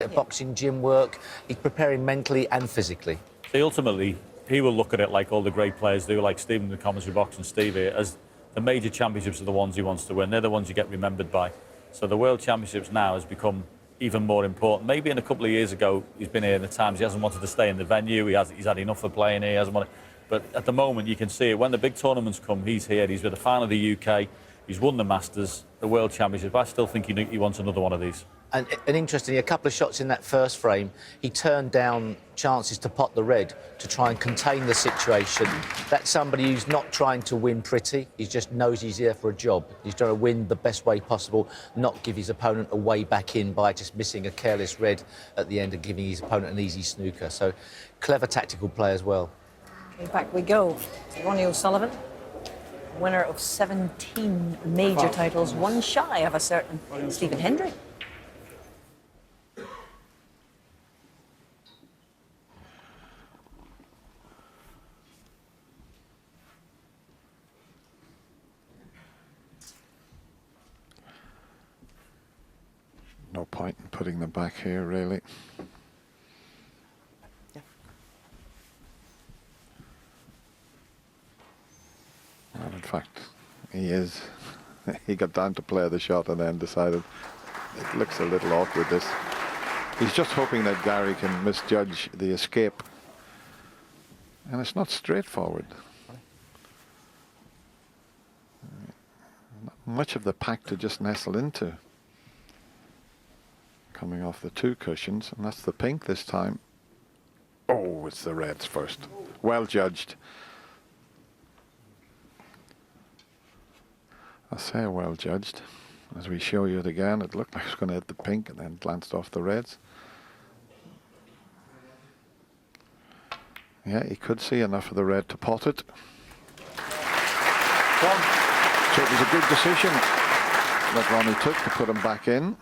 Boxing, gym work, he's preparing mentally and physically. See, ultimately, he will look at it like all the great players do, like Stephen in the commentary box and Steve here, as the major championships are the ones he wants to win. They're the ones you get remembered by. So the World Championships now has become even more important. Maybe in a couple of years ago, he's been here, and at times he hasn't wanted to stay in the venue. He's had enough of playing here. He hasn't wanted, but at the moment, you can see it. When the big tournaments come, he's here. He's with the final of the UK. He's won the Masters, the World Championship. I still think he wants another one of these. And interestingly, a couple of shots in that first frame, he turned down chances to pot the red to try and contain the situation. That's somebody who's not trying to win pretty. He just knows he's here for a job. He's trying to win the best way possible, not give his opponent a way back in by just missing a careless red at the end and giving his opponent an easy snooker. So, clever tactical play as well. Okay, back we go. Ronnie O'Sullivan, winner of 17 major titles, one shy of a certain Stephen Hendry. No point in putting them back here, really. Yeah. Well, in fact, he is. He got down to play the shot and then decided it looks a little awkward, this. He's just hoping that Gary can misjudge the escape. And it's not straightforward. Not much of the pack to just nestle into. Coming off the two cushions, and that's the pink this time. Oh, it's the reds first. Well judged. I say well judged. As we show you it again, it looked like it was going to hit the pink and then glanced off the reds. Yeah, he could see enough of the red to pot it. So it was a good decision that Ronnie took to put him back in.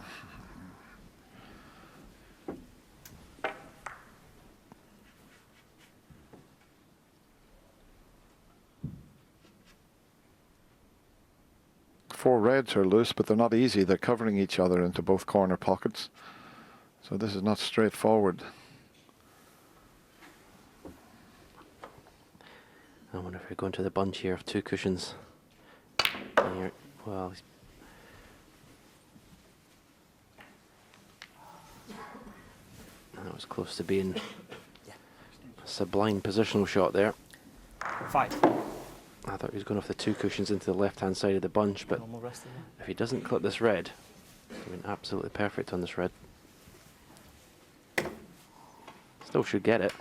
Four reds are loose, but they're not easy. They're covering each other into both corner pockets. So this is not straightforward. I wonder if we're going to the bunch here of two cushions. Here, well, that was close to being a sublime positional shot there. 5. I thought he was going off the two cushions into the left-hand side of the bunch, but if he doesn't clip this red, he's been absolutely perfect on this red. Still should get it.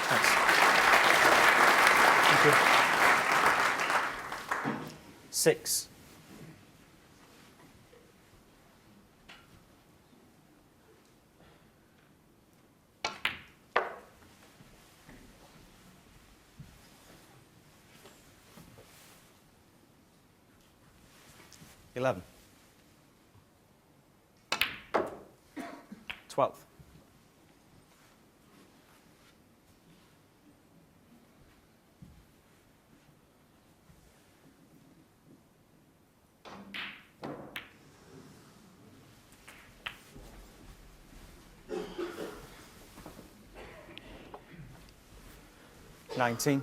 Thank you. 6. $11. 12. 19.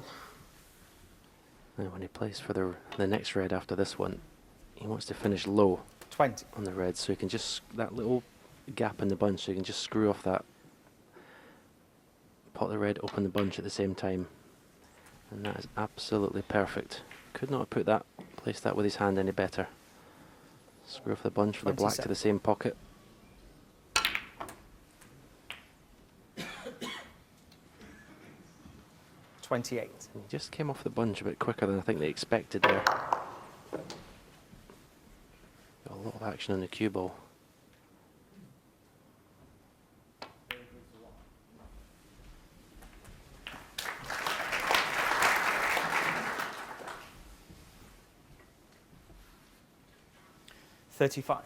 And when he plays for the next red after this one, he wants to finish low 20. on the red, so he can just, that little gap in the bunch, so he can just screw off that, pot the red, open the bunch at the same time, and that is absolutely perfect. Could not have placed that with his hand any better. Screw off the bunch for the black to the same pocket. 28. He just came off the bunch a bit quicker than I think they expected there. Got a lot of action on the cue ball. $35.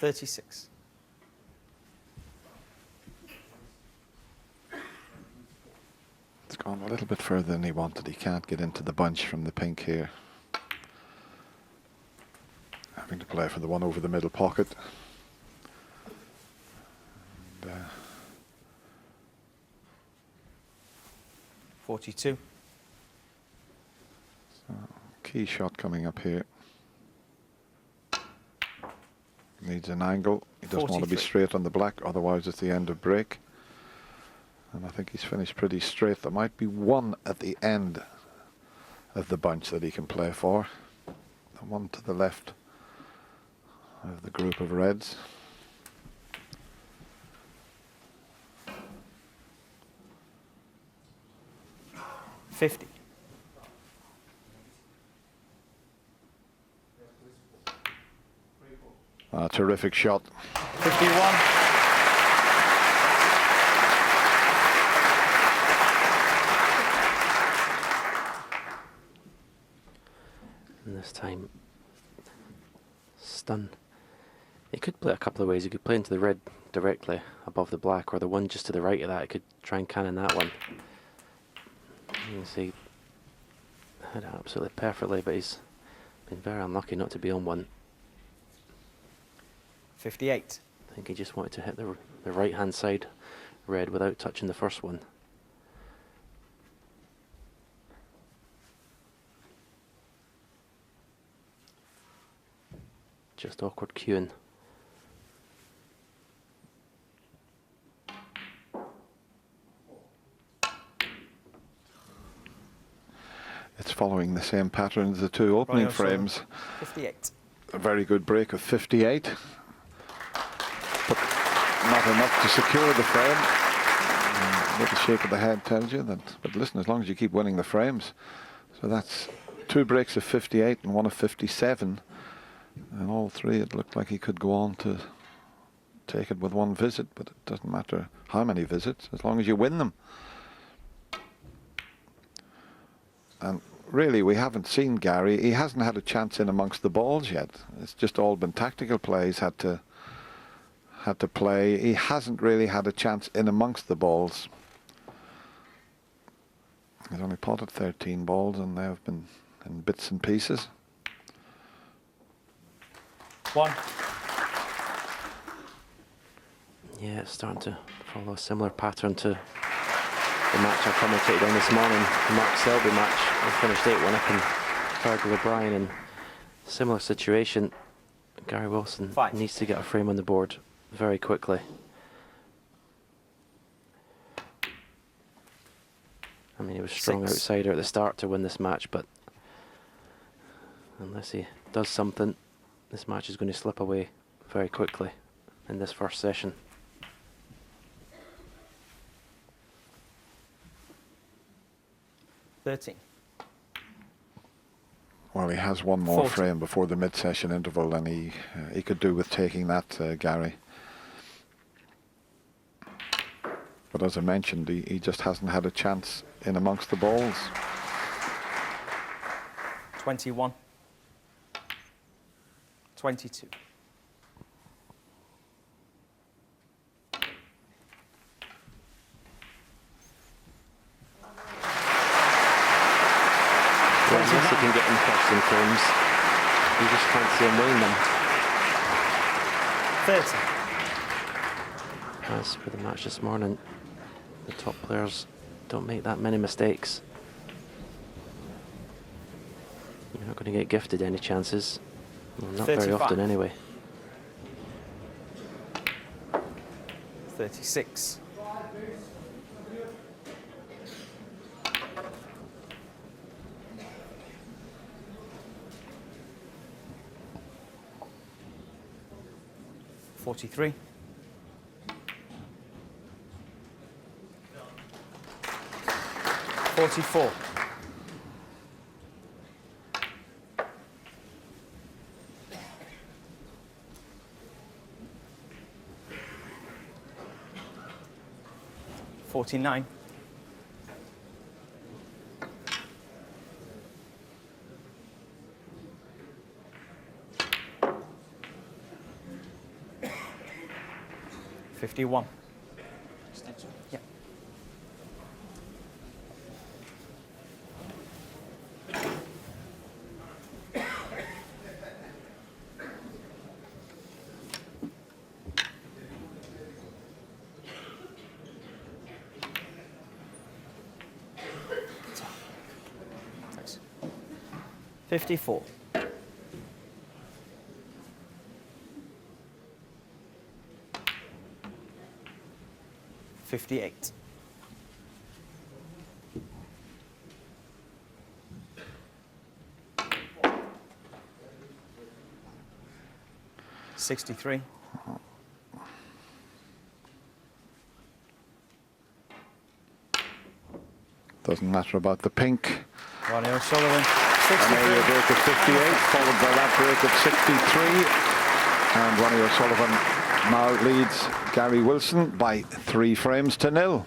$36. It's gone a little bit further than he wanted. He can't get into the bunch from the pink here. Having to play for the one over the middle pocket. And, 42. key shot coming up here. Needs an angle. He doesn't want to be 43. straight on the black, otherwise it's the end of break. And I think he's finished pretty straight. There might be one at the end of the bunch that he can play for. The one to the left of the group of reds. $50. A terrific shot. 51. And this time, stun. He could play it a couple of ways. He could play into the red directly above the black, or the one just to the right of that. He could try and cannon that one. You can see, hit it absolutely perfectly, but he's been very unlucky not to be on one. 58. I think he just wanted to hit the right-hand side red without touching the first one. Just awkward cueing. It's following the same pattern as the two opening frames. 58. A very good break of 58. But not enough to secure the frame. A little shake of the head tells you that. But listen, as long as you keep winning the frames. So that's 2 breaks of 58 and 1 of 57. And all 3, it looked like he could go on to take it with 1 visit, but it doesn't matter how many visits, as long as you win them. And really, we haven't seen Gary. He hasn't had a chance in amongst the balls yet. It's just all been tactical plays had to play. He hasn't really had a chance in amongst the balls. He's only potted 13 balls, and they have been in bits and pieces. 1. Yeah, it's starting to follow a similar pattern to the match I commentated on this morning, the Mark Selby match. I finished 8-1 up in Fergal O'Brien, and similar situation. Gary Wilson 5. needs to get a frame on the board very quickly. I mean, he was strong 6. outsider at the start to win this match, but unless he does something, this match is going to slip away very quickly in this first session. $13. Well, he has one more 40. frame before the mid-session interval, and he could do with taking that, Gary. But as I mentioned, he just hasn't had a chance in amongst the balls. 21. 22. Well, unless he can get interesting frames, you just can't see him winning them. 30. As for the match this morning, the top players don't make that many mistakes. You're not going to get gifted any chances. Well, not very 35. often anyway. 36. 43. 44. 49. 51. Yeah. Thanks. 54. 58. 63. 'Doesn't matter about the pink. Ronnie O'Sullivan. An area break of 58, followed by that break of 63. And Ronnie O'Sullivan now leads Gary Wilson by 3 frames to 0.